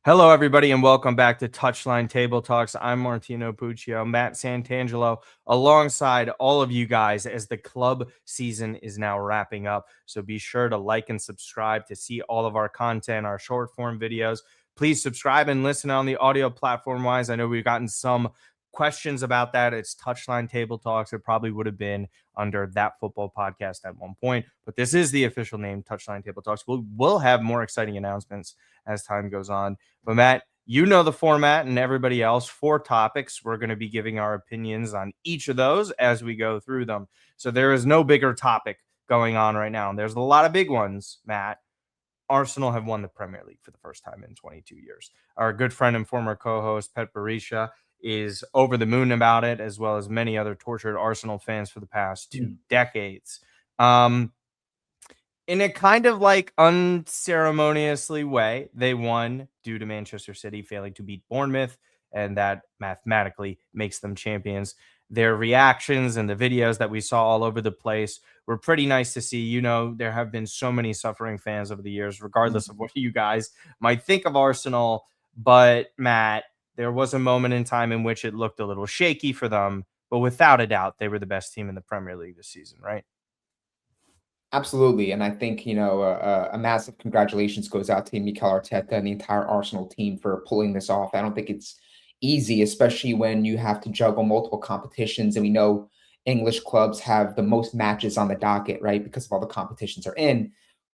Hello, everybody, and welcome back to Touchline Table Talks. I'm Martino, Puccio, Matt Santangelo, alongside all of you guys as the club season is now wrapping up. So be sure to like and subscribe to see all of our content, our short form videos. Please subscribe and listen on the audio platform wise. I know we've gotten some questions about that. It's Touchline Table Talks. It probably would have been under That Football Podcast at one point, but this is the official name, Touchline Table Talks. We'll have more exciting announcements as time goes on. But Matt, you know the format, and everybody else, 4 topics. We're going to be giving our opinions on each of those as we go through them. So there is no bigger topic going on right now. And there's a lot of big ones, Matt. Arsenal have won the Premier League for the first time in 22 years. Our good friend and former co-host, Pet Barisha, is over the moon about it, as well as many other tortured Arsenal fans for the past 2 decades. In a kind of like unceremoniously way, they won due to Manchester City failing to beat Bournemouth, and that mathematically makes them champions. Their reactions and the videos that we saw all over the place were pretty nice to see. You know, there have been so many suffering fans over the years, regardless of what you guys might think of Arsenal. But Matt, there was a moment in time in which it looked a little shaky for them, but without a doubt, they were the best team in the Premier League this season, right? Absolutely. And I think, a massive congratulations goes out to Mikel Arteta and the entire Arsenal team for pulling this off. I don't think it's easy, especially when you have to juggle multiple competitions. And we know English clubs have the most matches on the docket, right? Because of all the competitions are in.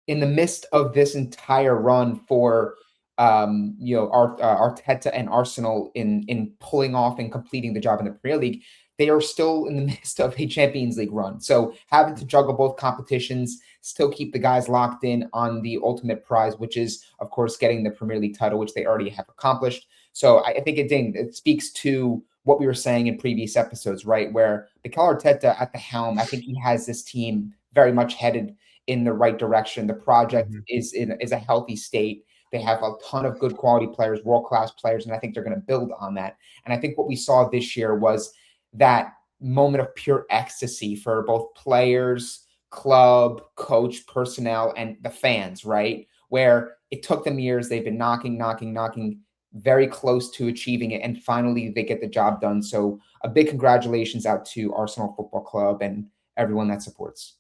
In the midst of this entire run for Arteta and Arsenal in pulling off and completing the job in the Premier League, they are still in the midst of a Champions League run. So having to juggle both competitions, still keep the guys locked in on the ultimate prize, which is, of course, getting the Premier League title, which they already have accomplished. So I think it speaks to what we were saying in previous episodes, right? Where Mikel Arteta at the helm, I think he has this team very much headed in the right direction. The project is a healthy state. They have a ton of good quality players, world-class players, and I think they're going to build on that. And I think what we saw this year was that moment of pure ecstasy for both players, club, coach, personnel, and the fans, right? Where it took them years. They've been knocking, very close to achieving it. And finally, they get the job done. So a big congratulations out to Arsenal Football Club and everyone that supports.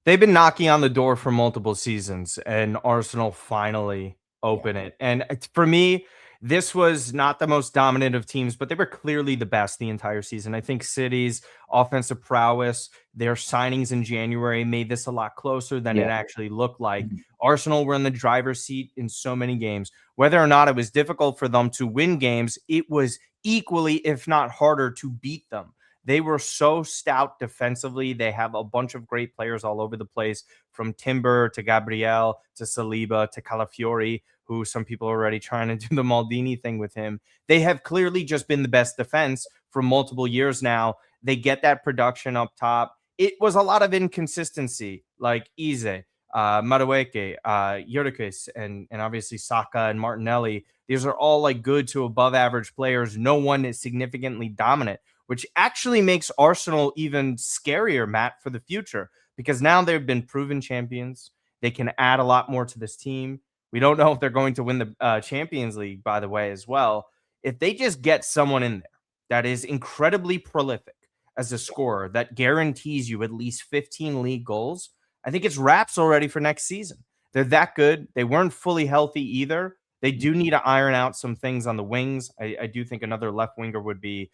They've been knocking on the door for multiple seasons, and Arsenal finally open it. And for me, this was not the most dominant of teams, but they were clearly the best the entire season. I think City's offensive prowess, their signings in January made this a lot closer than it actually looked like. Arsenal were in the driver's seat in so many games. Whether or not it was difficult for them to win games, it was equally, if not harder, to beat them. They were so stout defensively. They have a bunch of great players all over the place, from Timber to Gabriel to Saliba to Calafiori, who some people are already trying to do the Maldini thing with him. They have clearly just been the best defense for multiple years now. They get that production up top. It was a lot of inconsistency, like Eze, Madueke, Yurikis, and obviously Saka and Martinelli. These are all like good to above average players. No one is significantly dominant, which actually makes Arsenal even scarier, Matt, for the future, because now they've been proven champions. They can add a lot more to this team. We don't know if they're going to win the Champions League, by the way, as well. If they just get someone in there that is incredibly prolific as a scorer, that guarantees you at least 15 league goals, I think it's wraps already for next season. They're that good. They weren't fully healthy either. They do need to iron out some things on the wings. I do think another left winger would be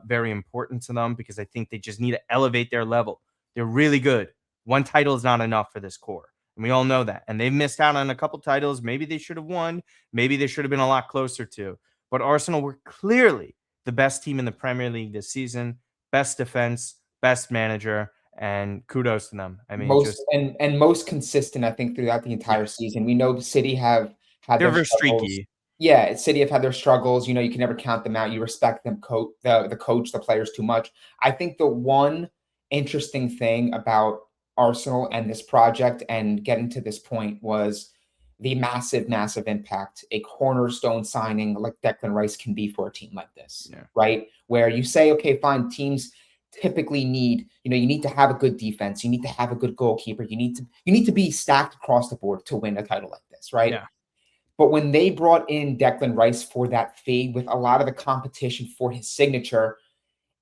very important to them, because I think they just need to elevate their level. They're really good. One title is not enough for this core, and we all know that. And they've missed out on a couple titles. Maybe they should have won. Maybe they should have been a lot closer to. But Arsenal were clearly the best team in the Premier League this season. Best defense, best manager, and kudos to them. I mean, most consistent, I think, throughout the entire season. We know the City have had they're their very struggles. streaky. Yeah, City have had their struggles. You know, you can never count them out. You respect them, the coach, the players too much. I think the one interesting thing about Arsenal and this project and getting to this point was the massive impact a cornerstone signing like Declan Rice can be for a team like this, right? Where you say, okay, fine, teams typically need, you need to have a good defense, you need to have a good goalkeeper, you need to be stacked across the board to win a title like this, right? Yeah. But when they brought in Declan Rice for that fee with a lot of the competition for his signature,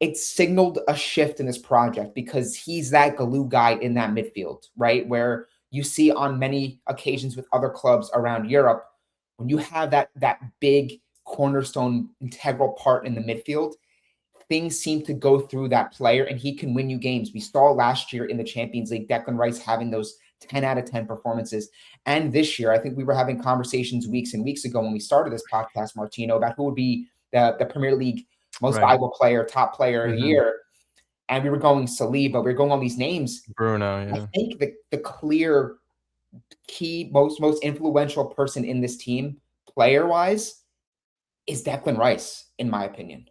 it signaled a shift in this project because he's that glue guy in that midfield, right? Where you see on many occasions with other clubs around Europe, when you have that big cornerstone integral part in the midfield, things seem to go through that player and he can win you games. We saw last year in the Champions League, Declan Rice having those 10 out of 10 performances. And this year, I think we were having conversations weeks and weeks ago when we started this podcast, Martino, about who would be the Premier League most valuable player, top player of the year. And we were going Saliba, we were going all these names. Bruno, yeah. I think the clear key, most influential person in this team, player-wise, is Declan Rice, in my opinion.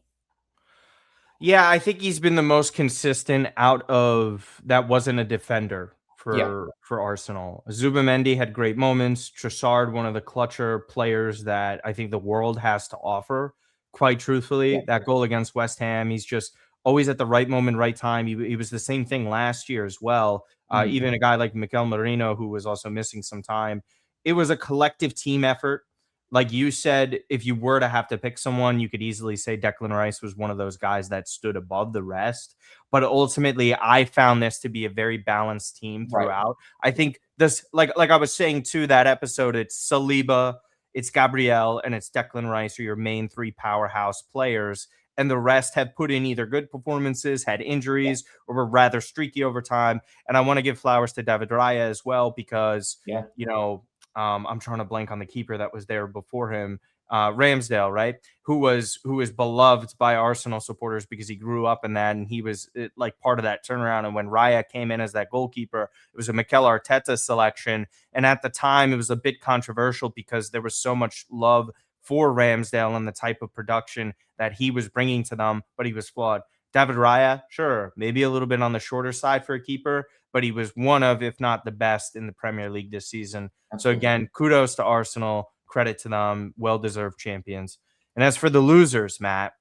Yeah, I think he's been the most consistent out of that wasn't a defender for Arsenal. Zubimendi had great moments. Trossard, one of the clutcher players that I think the world has to offer. Quite truthfully, that goal against West Ham, he's just always at the right moment, right time. He was the same thing last year as well. Even a guy like Mikel Merino, who was also missing some time. It was a collective team effort. Like you said, if you were to have to pick someone, you could easily say Declan Rice was one of those guys that stood above the rest. But ultimately, I found this to be a very balanced team throughout. I think this, like I was saying to that episode, it's Saliba, it's Gabriel, and it's Declan Rice are your main three powerhouse players. And the rest have put in either good performances, had injuries, or were rather streaky over time. And I want to give flowers to David Raya as well because, you know, I'm trying to blank on the keeper that was there before him, Ramsdale, right? Who was beloved by Arsenal supporters because he grew up in that and he was like part of that turnaround. And when Raya came in as that goalkeeper, it was a Mikel Arteta selection. And at the time, it was a bit controversial because there was so much love for Ramsdale and the type of production that he was bringing to them, but he was flawed. David Raya, sure, maybe a little bit on the shorter side for a keeper, but he was one of, if not the best in the Premier League this season. So again, kudos to Arsenal, credit to them, well-deserved champions. And as for the losers, Matt,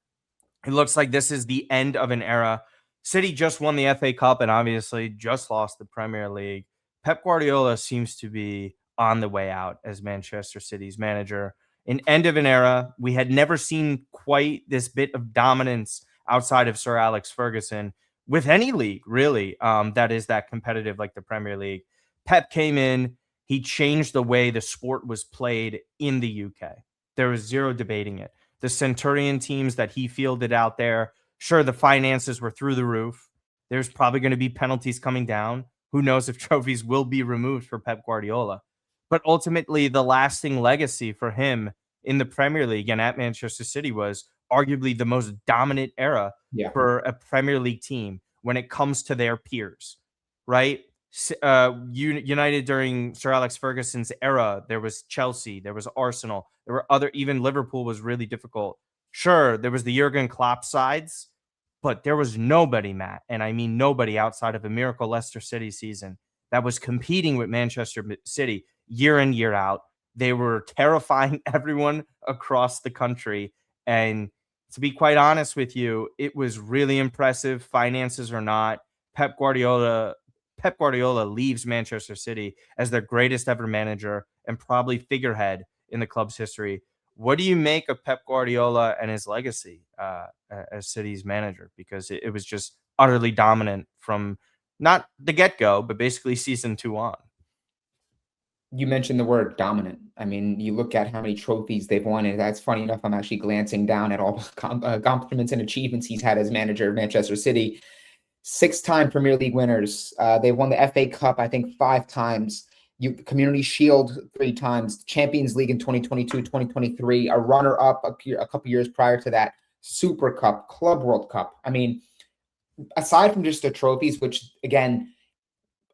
it looks like this is the end of an era. City just won the FA Cup and obviously just lost the Premier League. Pep Guardiola seems to be on the way out as Manchester City's manager. An end of an era. We had never seen quite this bit of dominance outside of Sir Alex Ferguson with any league, really, that is that competitive like the Premier League. Pep came in. He changed the way the sport was played in the UK. There was zero debating it. The Centurion teams that he fielded out there, sure, the finances were through the roof. There's probably going to be penalties coming down. Who knows if trophies will be removed for Pep Guardiola. But ultimately, the lasting legacy for him in the Premier League and at Manchester City was arguably the most dominant era for a Premier League team when it comes to their peers, right? United during Sir Alex Ferguson's era, there was Chelsea, there was Arsenal, there were other, even Liverpool was really difficult. Sure, there was the Jurgen Klopp sides, but there was nobody, Matt, and I mean nobody outside of a miracle Leicester City season that was competing with Manchester City year in, year out. They were terrifying everyone across the country. And to be quite honest with you, it was really impressive, finances or not. Pep Guardiola leaves Manchester City as their greatest ever manager and probably figurehead in the club's history. What do you make of Pep Guardiola and his legacy as City's manager? Because it was just utterly dominant from not the get-go, but basically season 2 on. You mentioned the word dominant. I mean, you look at how many trophies they've won, and that's funny enough. I'm actually glancing down at all compliments and achievements he's had as manager of Manchester City. 6-time Premier League winners. They've won the FA Cup, I think, 5 times. Community Shield 3 times. Champions League in 2022, 2023. A runner-up a couple years prior to that. Super Cup, Club World Cup. I mean, aside from just the trophies, which, again,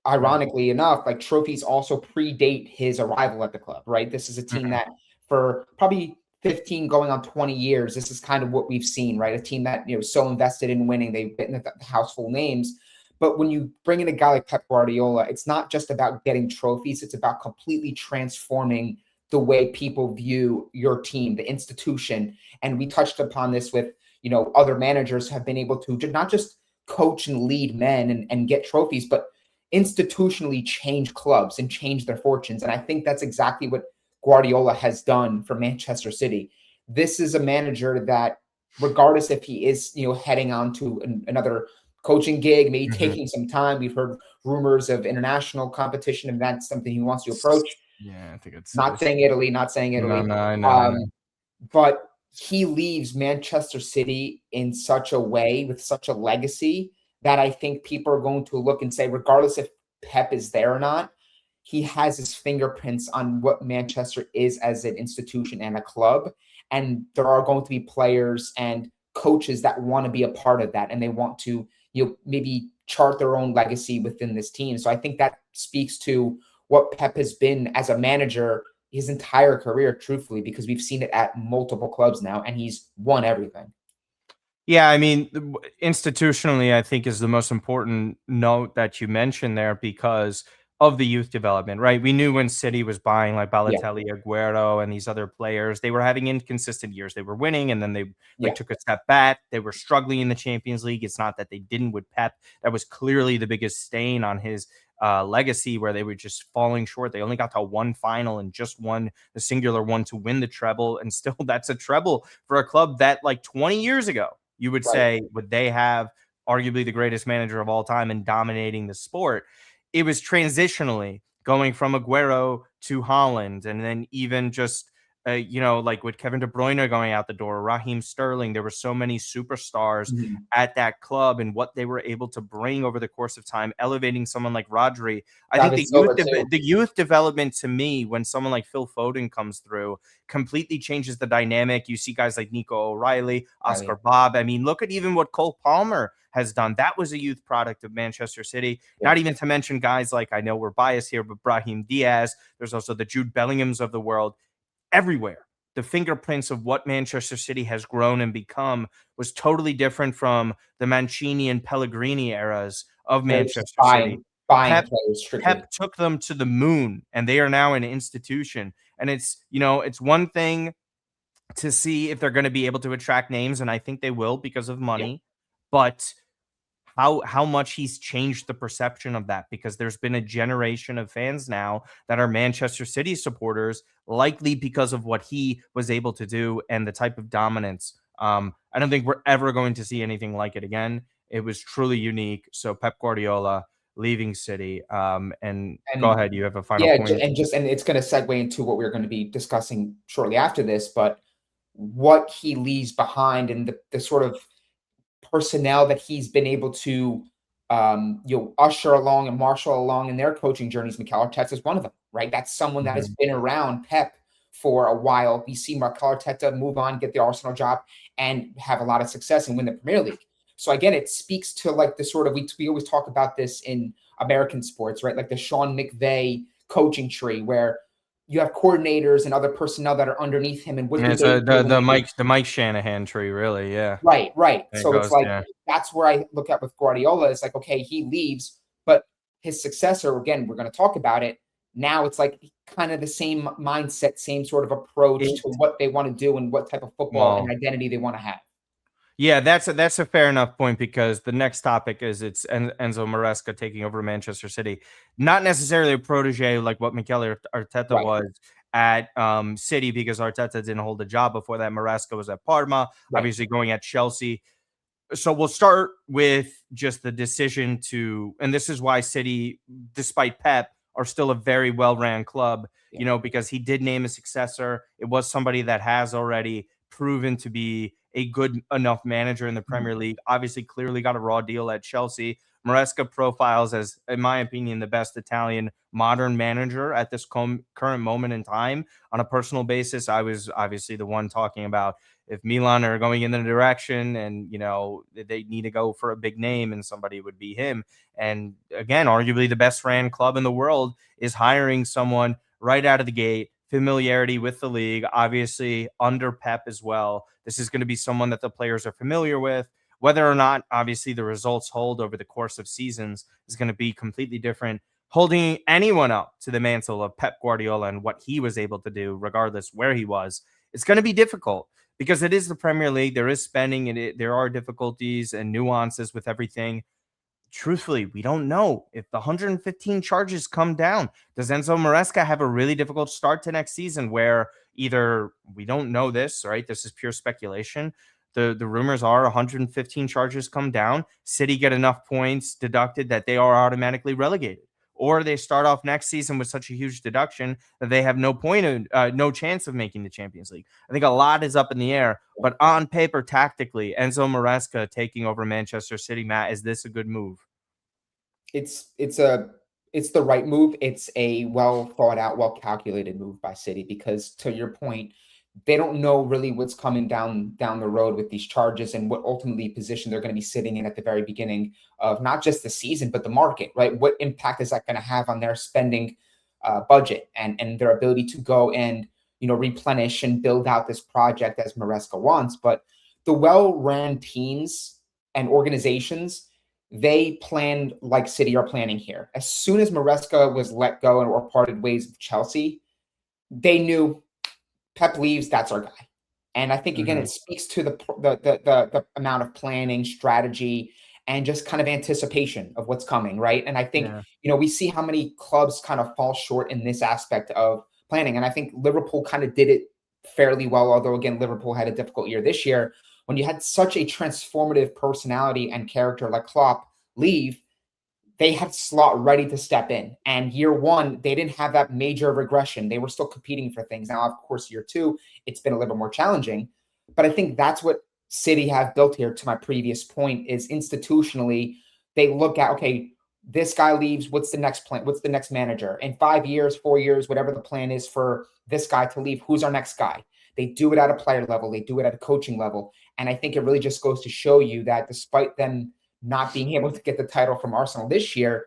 ironically enough, like trophies also predate his arrival at the club, right? This is a team that for probably 15 going on 20 years, this is kind of what we've seen, right? A team that, you know, so invested in winning, they've been the household names. But when you bring in a guy like Pep Guardiola, it's not just about getting trophies. It's about completely transforming the way people view your team, the institution. And we touched upon this with, you know, other managers have been able to not just coach and lead men and get trophies, but institutionally change clubs and change their fortunes. And I think that's exactly what Guardiola has done for Manchester City. This is a manager that, regardless if he is, heading on to another coaching gig, maybe Mhm. taking some time. We've heard rumors of international competition, and that's something he wants to approach. Yeah, I think it's Not saying Italy, not saying no, Italy. no, I know, I know. But he leaves Manchester City in such a way with such a legacy that I think people are going to look and say, regardless if Pep is there or not, he has his fingerprints on what Manchester is as an institution and a club. And there are going to be players and coaches that want to be a part of that, and they want to, maybe chart their own legacy within this team. So I think that speaks to what Pep has been as a manager his entire career, truthfully, because we've seen it at multiple clubs now, and he's won everything. Yeah, I mean, institutionally, I think is the most important note that you mentioned there because of the youth development, right? We knew when City was buying like Yeah, Balotelli, Aguero, and these other players, they were having inconsistent years. They were winning, and then they like yeah, took a step back. They were struggling in the Champions League. It's not that they didn't with Pep. That was clearly the biggest stain on his legacy, where they were just falling short. They only got to one final and just won the singular one to win the treble, and still that's a treble for a club that like 20 years ago you would right. say, would they have arguably the greatest manager of all time and dominating the sport? It was transitionally going from Aguero to Holland, and then even just like with Kevin De Bruyne going out the door, Raheem Sterling. There were so many superstars Mhm. at that club, and what they were able to bring over the course of time, elevating someone like Rodri. I think David Silva too. the youth development to me, when someone like Phil Foden comes through, completely changes the dynamic. You see guys like Nico O'Reilly, Oscar Riley. Bob. I mean, look at even what Cole Palmer has done. That was a youth product of Manchester City. Yeah, Not even to mention guys like, I know we're biased here, but Brahim Diaz. There's also the Jude Bellinghams of the world. Everywhere, the fingerprints of what Manchester City has grown and become was totally different from the Mancini and Pellegrini eras of they're just Manchester City. buying Pep players strictly. Pep took them to the moon, and they are now an institution. And it's one thing to see if they're going to be able to attract names, and I think they will because of Yeah, money. But how much he's changed the perception of that, because there's been a generation of fans now that are Manchester City supporters, likely because of what he was able to do and the type of dominance. I don't think we're ever going to see anything like it again. It was truly unique. So Pep Guardiola leaving City. And go and ahead, you have a final yeah, point. and it's going to segue into what we're going to be discussing shortly after this, but what he leaves behind and the sort of personnel that he's been able to usher along and marshal along in their coaching journeys. Mikel Arteta is one of them, right? That's someone that has Mhm. been around Pep for a while. We see Mikel Arteta move on, get the Arsenal job, and have a lot of success and win the Premier League. So again, it speaks to like the sort of we always talk about this in American sports, right? Like the Sean McVay coaching tree, where you have coordinators and other personnel that are underneath him, and what And do it's they do when the they get Mike Shanahan tree, really. Yeah, right, right. there it So it's goes. like Yeah. that's where I look at with Guardiola. It's like, okay, he leaves, but his successor, again, we're going to talk about it. Now it's like kind of the same mindset, same sort of approach It to what they want to do and what type of football and well, identity they want to have. yeah, that's a fair enough point, because the next topic is it's Enzo Maresca taking over Manchester City. Not necessarily a protege like what Mikel Arteta Right, was at City, because Arteta didn't hold a job before that. Maresca was at Parma, right. obviously going at Chelsea. So we'll start with just the decision to, and this is why City, despite Pep, are still a very well-ran club, Yeah. because he did name a successor. It was somebody that has already proven to be a good enough manager in the Mhm. Premier League. Obviously, clearly got a raw deal at Chelsea. Maresca profiles as, in my opinion, the best Italian modern manager at this current moment in time. On a personal basis, I was obviously the one talking about if Milan are going in the direction and they need to go for a big name, and somebody would be him. And again, arguably the best ran club in the world is hiring someone right out of the gate, familiarity with the league, obviously under Pep as well. This is going to be someone that the players are familiar with. Whether or not, obviously, the results hold over the course of seasons is going to be completely different. Holding anyone up to the mantle of Pep Guardiola and what he was able to do, regardless where he was, it's going to be difficult, because it is the Premier League. There is spending, and there are difficulties and nuances with everything. truthfully, we don't know if the 115 charges come down. Does Enzo Maresca have a really difficult start to next season where either we don't know this, right? This is pure speculation. The rumors are 115 charges come down, City get enough points deducted that they are automatically relegated. Or they start off next season with such a huge deduction that they have no chance of making the Champions League. I think a lot is up in the air, but on paper, tactically, Enzo Maresca taking over Manchester City, Matt, is this a good move? It's the right move. It's a well thought out, well calculated move by City because, to your point, they don't know really what's coming down the road with these charges and what ultimately position they're going to be sitting in at the very beginning of not just the season but the market, right? What impact is that going to have on their spending budget and their ability to go and replenish and build out this project as Maresca wants? But the well-ran teams and organizations, they planned like City are planning here. As soon as Maresca was let go or parted ways with Chelsea, they knew Pep leaves, that's our guy. And I think again, it speaks to the amount of planning, strategy, and just kind of anticipation of what's coming, right? And I think we see how many clubs kind of fall short in this aspect of planning. And I think Liverpool kind of did it fairly well, although again, Liverpool had a difficult year this year. When you had such a transformative personality and character like Klopp leave, they had Slot ready to step in. And year one, they didn't have that major regression. They were still competing for things. Now, of course, year two, it's been a little more challenging. But I think that's what City have built here, to my previous point, is institutionally, they look at, okay, this guy leaves, what's the next plan? What's the next manager? In 5 years, 4 years, whatever the plan is for this guy to leave, who's our next guy? They do it at a player level. They do it at a coaching level. And I think it really just goes to show you that despite them not being able to get the title from Arsenal this year,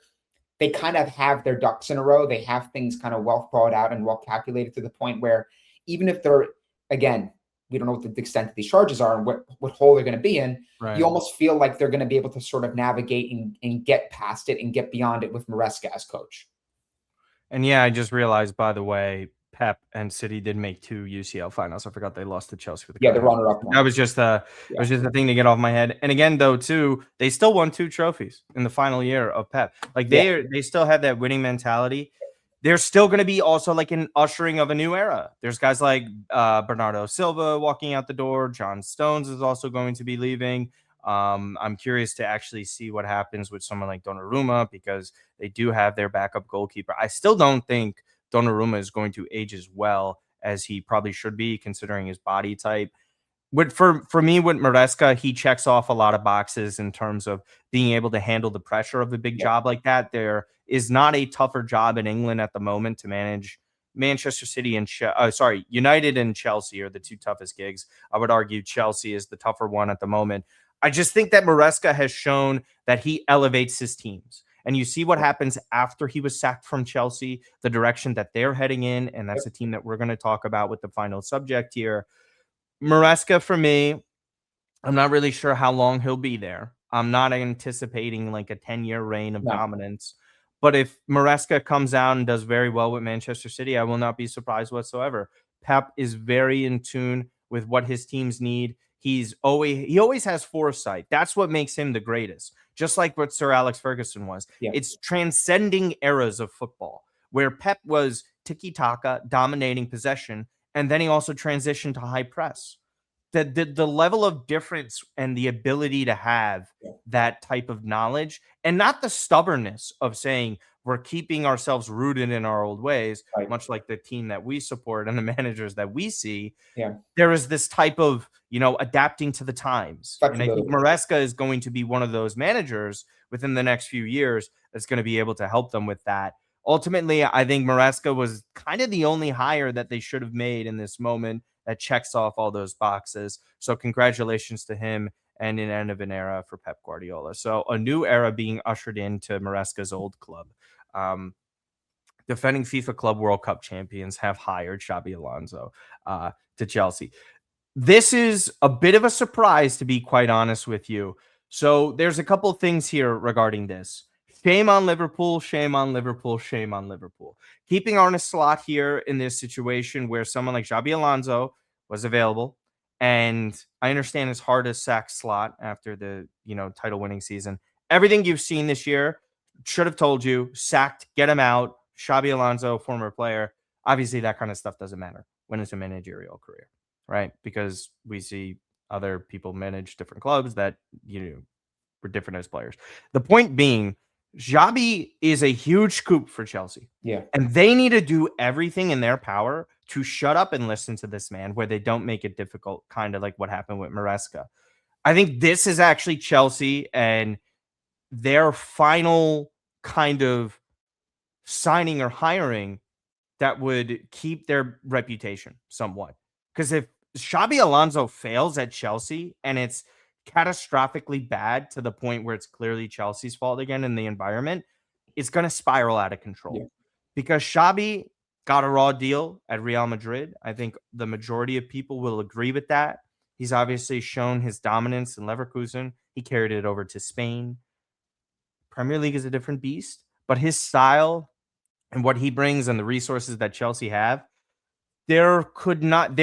they kind of have their ducks in a row. They have things kind of well thought out and well calculated to the point where even if they're, again, we don't know what the extent of these charges are and what hole they're going to be in, you almost feel like they're going to be able to sort of navigate and get past it and get beyond it with Maresca as coach. And yeah, I just realized, by the way, Pep and City did make 2 UCL finals. I forgot they lost to Chelsea with the runner-up. That was just it was just a thing to get off my head. And again, though, too, they still won 2 trophies in the final year of Pep. Like they still have that winning mentality. There's still going to be also like an ushering of a new era. There's guys like Bernardo Silva walking out the door. John Stones is also going to be leaving. I'm curious to actually see what happens with someone like Donnarumma because they do have their backup goalkeeper. I still don't think Donnarumma is going to age as well as he probably should be, considering his body type. For me, with Maresca, he checks off a lot of boxes in terms of being able to handle the pressure of a big job like that. There is not a tougher job in England at the moment to manage. Manchester City and United and Chelsea are the 2 toughest gigs. I would argue Chelsea is the tougher one at the moment. I just think that Maresca has shown that he elevates his teams. And you see what happens after he was sacked from Chelsea, the direction that they're heading in. And that's a team that we're going to talk about with the final subject here. Maresca, for me, I'm not really sure how long he'll be there. I'm not anticipating like a 10-year reign of dominance. But if Maresca comes out and does very well with Manchester City, I will not be surprised whatsoever. Pep is very in tune with what his teams need. He always has foresight. That's what makes him the greatest. Just like what Sir Alex Ferguson was. It's transcending eras of football where Pep was tiki-taka, dominating possession, and then he also transitioned to high press. The level of difference and the ability to have that type of knowledge and not the stubbornness of saying we're keeping ourselves rooted in our old ways, much like the team that we support and the managers that we see. There is this type of, adapting to the times. And I think Maresca is going to be one of those managers within the next few years that's going to be able to help them with that. Ultimately, I think Maresca was kind of the only hire that they should have made in this moment that checks off all those boxes. So congratulations to him and an end of an era for Pep Guardiola. So a new era being ushered into Maresca's old club. Defending FIFA Club World Cup champions have hired Xabi Alonso to Chelsea. This is a bit of a surprise, to be quite honest with you. So there's a couple things here regarding this. Shame on Liverpool, shame on Liverpool, shame on Liverpool. Keeping Arne Slot here in this situation where someone like Xabi Alonso was available, and I understand it's hard to sack Slot after the title-winning season. everything you've seen this year should have told you, sacked, get him out. Xabi Alonso, former player. Obviously, that kind of stuff doesn't matter when it's a managerial career, right? Because we see other people manage different clubs that, were different as players. The point being, Xabi is a huge scoop for Chelsea. Yeah. And they need to do everything in their power to shut up and listen to this man where they don't make it difficult, kind of like what happened with Maresca. I think this is actually Chelsea and their final kind of signing or hiring that would keep their reputation somewhat. Because if Xabi Alonso fails at Chelsea and it's catastrophically bad to the point where it's clearly Chelsea's fault again in the environment, it's going to spiral out of control. Yeah. Because Xabi got a raw deal at Real Madrid. I think the majority of people will agree with that. He's obviously shown his dominance in Leverkusen. He carried it over to Spain. Premier League is a different beast, but his style and what he brings and the resources that Chelsea have, there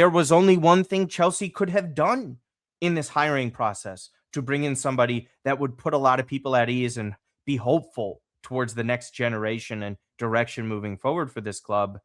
was only one thing Chelsea could have done in this hiring process to bring in somebody that would put a lot of people at ease and be hopeful towards the next generation and direction moving forward for this club.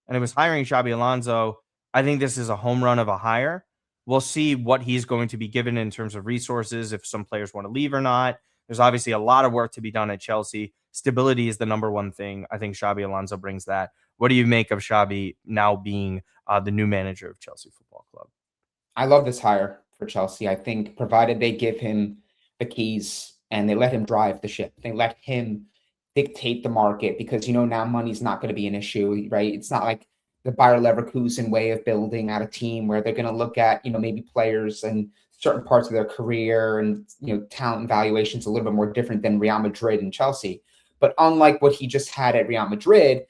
And it was hiring Xabi Alonso. I think this is a home run of a hire. We'll see what he's going to be given in terms of resources, if some players want to leave or not. There's obviously a lot of work to be done at Chelsea. Stability is the number one thing. I think Xabi Alonso brings that. What do you make of Xabi now being the new manager of Chelsea Football Club? I love this hire for Chelsea. I think provided they give him the keys and they let him drive the ship, they let him dictate the market, because, now money's not going to be an issue, right? It's not like the Bayer Leverkusen way of building out a team where they're going to look at, maybe players and certain parts of their career and, talent valuations a little bit more different than Real Madrid and Chelsea. But unlike what he just had at Real Madrid,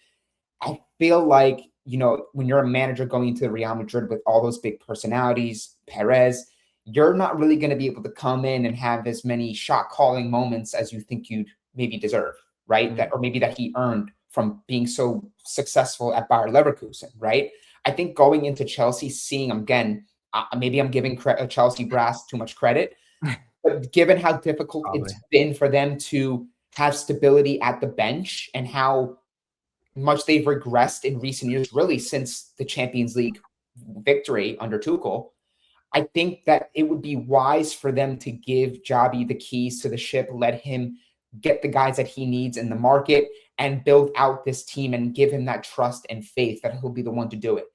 I feel like, when you're a manager going into Real Madrid with all those big personalities, Perez, you're not really going to be able to come in and have as many shot calling moments as you think you'd maybe deserve, right? Mm-hmm. Or maybe that he earned from being so successful at Bayer Leverkusen, right? I think going into Chelsea, seeing him again, maybe I'm giving Chelsea brass too much credit, but given how difficult it's been for them to have stability at the bench and how much they've regressed in recent years, really since the Champions League victory under Tuchel, I think that it would be wise for them to give Xabi the keys to the ship, let him get the guys that he needs in the market and build out this team and give him that trust and faith that he'll be the one to do it.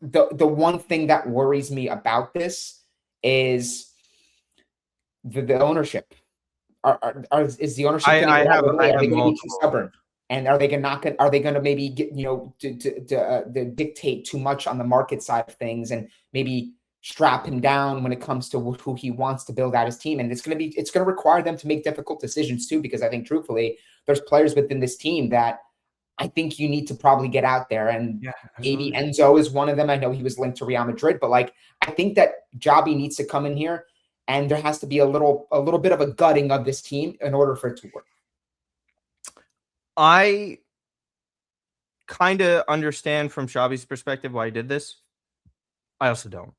The one thing that worries me about this is the ownership. Is the ownership going to be too stubborn? And are they going to maybe get, to dictate too much on the market side of things and maybe strap him down when it comes to who he wants to build out his team? And it's going to require them to make difficult decisions too, because I think truthfully, there's players within this team that I think you need to probably get out there. And maybe Enzo is one of them. I know he was linked to Real Madrid, but I think that Xabi needs to come in here and there has to be a little bit of a gutting of this team in order for it to work. I kind of understand from Xabi's perspective why he did this. I also don't.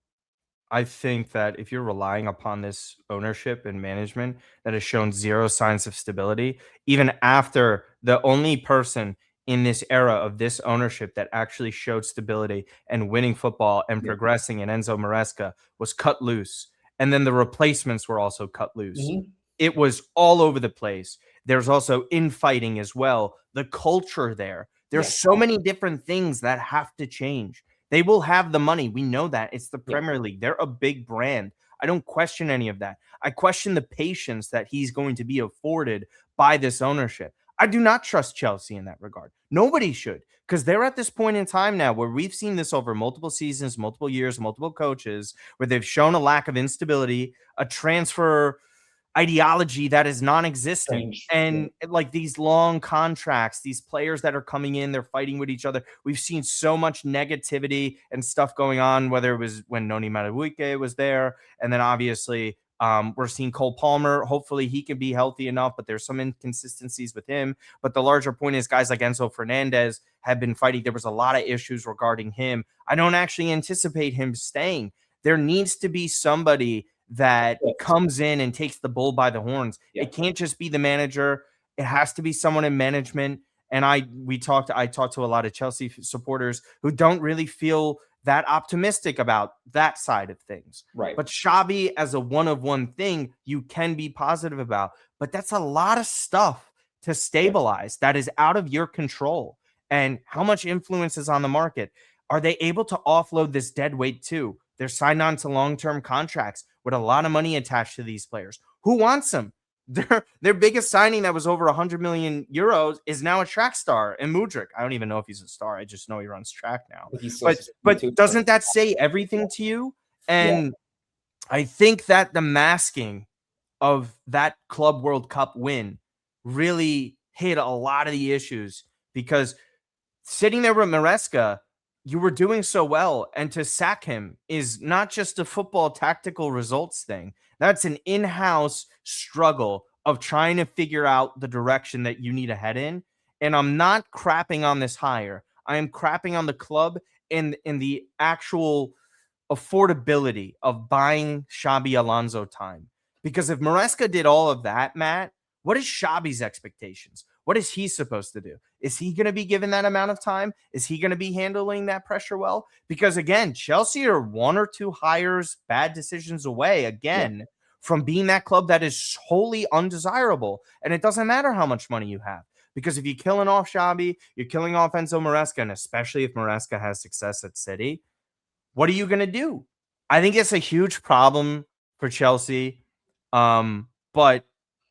I think that if you're relying upon this ownership and management that has shown zero signs of stability, even after the only person in this era of this ownership that actually showed stability and winning football and progressing in Enzo Maresca was cut loose. And then the replacements were also cut loose. Mm-hmm. It was all over the place. There's also infighting as well. The culture there. There's so many different things that have to change. They will have the money. We know that. It's the Premier League. They're a big brand. I don't question any of that. I question the patience that he's going to be afforded by this ownership. I do not trust Chelsea in that regard. Nobody should, because they're at this point in time now where we've seen this over multiple seasons, multiple years, multiple coaches, where they've shown a lack of instability, a transfer ideology that is non-existent, and like these long contracts, these players that are coming in, they're fighting with each other. We've seen so much negativity and stuff going on, whether it was when Noni Madueke was there, and then obviously we're seeing Cole Palmer. Hopefully he can be healthy enough, but there's some inconsistencies with him. But the larger point is guys like Enzo Fernandez have been fighting. There was a lot of issues regarding him. I don't actually anticipate him staying. There needs to be somebody that Yes. comes in and takes the bull by the horns. Yeah. It can't just be the manager. It has to be someone in management. And I talked to a lot of Chelsea supporters who don't really feel that optimistic about that side of things. Right. But Xabi as a one of one thing, you can be positive about. But that's a lot of stuff to stabilize that is out of your control. And how much influence is on the market? Are they able to offload this dead weight too? They're signed on to long-term contracts with a lot of money attached to these players. Who wants them? Their biggest signing that was over 100 million euros is now a track star in Mudryk. I don't even know if he's a star. I just know he runs track now. But doesn't that say everything to you? And I think that the masking of that Club World Cup win really hit a lot of the issues, because sitting there with Maresca, you were doing so well, and to sack him is not just a football tactical results thing. That's an in-house struggle of trying to figure out the direction that you need to head in. And I'm not crapping on this hire. I am crapping on the club in the actual affordability of buying Xabi Alonso time. Because if Maresca did all of that, Matt, what is Xabi's expectations? What is he supposed to do? Is he going to be given that amount of time? Is he going to be handling that pressure well? Because again, Chelsea are one or two hires, bad decisions away again from being that club that is wholly undesirable. And it doesn't matter how much money you have, because if you're killing off Xabi, you're killing off Enzo Maresca, and especially if Maresca has success at City, what are you going to do? I think it's a huge problem for Chelsea. But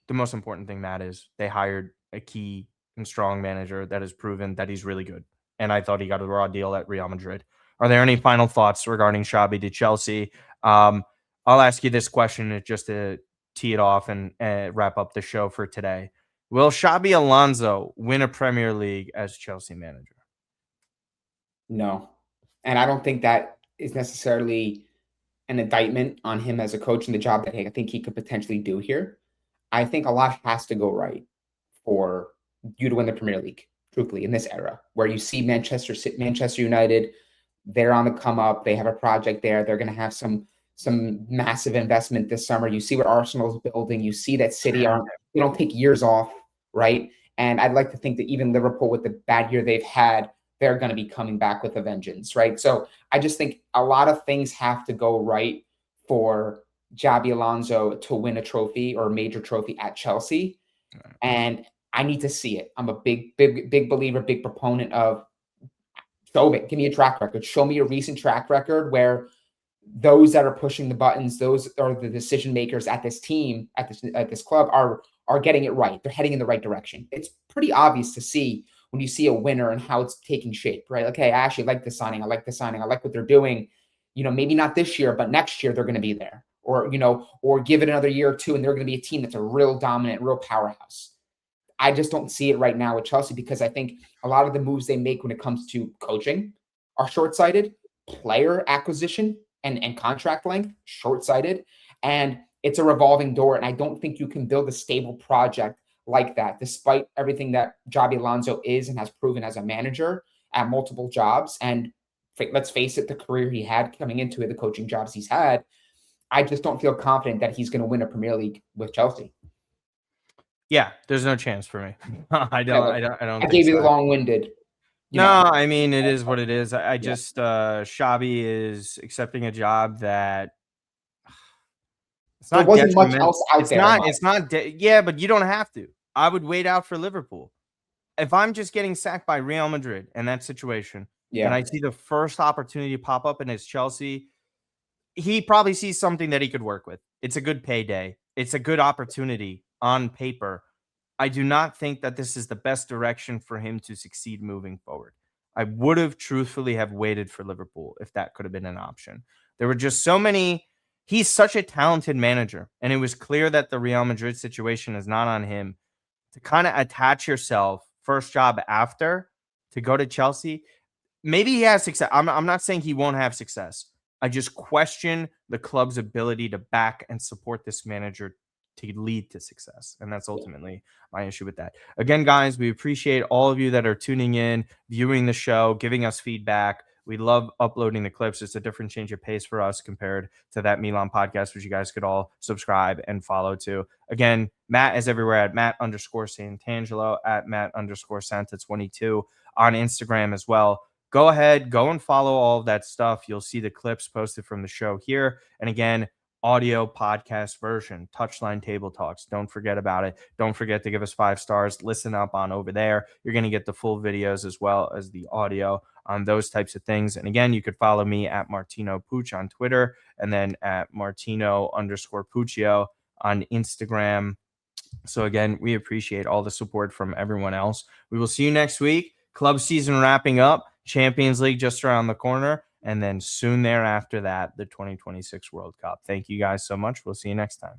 the most important thing, Matt, is they hired a key and strong manager that has proven that he's really good. And I thought he got a raw deal at Real Madrid. Are there any final thoughts regarding Xabi to Chelsea? I'll ask you this question just to tee it off and wrap up the show for today. Will Xabi Alonso win a Premier League as Chelsea manager? No. And I don't think that is necessarily an indictment on him as a coach and the job that I think he could potentially do here. I think a lot has to go right for you to win the Premier League, truthfully, in this era, where you see Manchester United, they're on the come up. They have a project there. They're going to have some massive investment this summer. You see what Arsenal's building. You see that City they don't take years off, right? And I'd like to think that even Liverpool, with the bad year they've had, they're going to be coming back with a vengeance, right? So I just think a lot of things have to go right for Xabi Alonso to win a trophy or a major trophy at Chelsea. And I need to see it. I'm a big believer, big proponent of show it. Give me a track record. Show me a recent track record where those that are pushing the buttons, those are the decision makers at this team, at this club, are getting it right. They're heading in the right direction. It's pretty obvious to see when you see a winner and how it's taking shape, right? Okay, I actually like this signing. I like what they're doing. Maybe not this year, but next year they're going to be there. Or, or give it another year or two and they're going to be a team that's a real dominant, real powerhouse. I just don't see it right now with Chelsea, because I think a lot of the moves they make when it comes to coaching are short-sighted, player acquisition and contract length, short-sighted, and it's a revolving door. And I don't think you can build a stable project like that, despite everything that Xabi Alonso is and has proven as a manager at multiple jobs. And let's face it, the career he had coming into it, the coaching jobs he's had, I just don't feel confident that he's going to win a Premier League with Chelsea. Yeah, there's no chance for me. I don't. I gave you the long-winded. I mean, it is what it is. I just Xabi is accepting a job that there wasn't much else out there. It's not. Yeah, but you don't have to. I would wait out for Liverpool. If I'm just getting sacked by Real Madrid in that situation, and I see the first opportunity pop up and it's Chelsea, he probably sees something that he could work with. It's a good payday. It's a good opportunity on paper. I do not think that this is the best direction for him to succeed moving forward. I would have truthfully have waited for Liverpool if that could have been an option. There were just so many. He's such a talented manager, and it was clear that the Real Madrid situation is not on him. To kind of attach yourself, first job after, to go to Chelsea, maybe he has success. I'm not saying he won't have success. I just question the club's ability to back and support this manager to lead to success. And that's ultimately my issue with that. Again, guys, we appreciate all of you that are tuning in, viewing the show, giving us feedback. We love uploading the clips. It's a different change of pace for us compared to that Milan podcast, which you guys could all subscribe and follow to. Again, Matt is everywhere at Matt_Santangelo, at Matt_Santa22 on Instagram as well. Go ahead, go and follow all of that stuff. You'll see the clips posted from the show here. And again, audio podcast version, Touchline Table Talks. Don't forget about it. Don't forget to give us 5 stars. Listen up on over there. You're going to get the full videos as well as the audio on those types of things. And again, you could follow me at Martino Puccio on Twitter, and then at Martino_Puccio on Instagram. So again, we appreciate all the support from everyone else. We will see you next week. Club season wrapping up. Champions League just around the corner. And then soon thereafter that, the 2026 World Cup. Thank you guys so much. We'll see you next time.